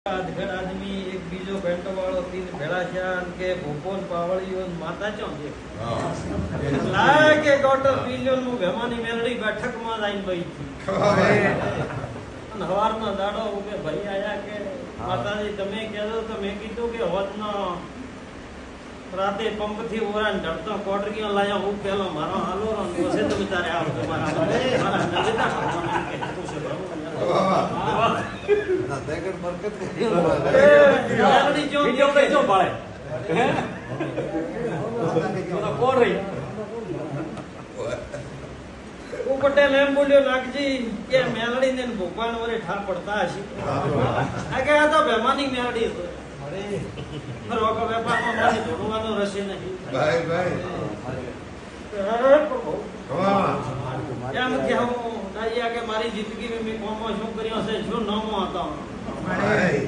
ઘર આદમી એક બીજો પેન્ટો વાળો તીન ભેળા શ્યાન કે ભોપોન પાવળીઓ માતા ચો છે લાગે ડોટર પિલિયન નું ભેમાની મેલડી બેઠક માં આઈને બઈ અને હવારનો દાડો ઉભે ભાઈ આયા કે માતાજી તમે કહેજો તો મેં કીધું કે હોતનો રાતે પંપ થી ઓરાન ઢળતો કોટરીઓ લાયા હું પેલો મારો હાલો રો છે તમે તારે આવ તમારા મારા નજીતા કે તું છે ના દેગડ બરકત મેલડી જો વિડિયો કઈજો પાડે હે તો કોણ રહી પટેલ એમ બોલ્યો નાગજી કે મેલડી ને ભોપાલ વરે ઠા પડતા હશે આ કે આ તો બેમાની મેલડી છે રોકો વેપારમાં મારી જોડવાનો રશે નહીં ભાઈ ભાઈ એમ કે હું દાઈયા કે મારી જિંદગી મેં કોમો શું કર્યો છે શું નામો હતો ભાઈ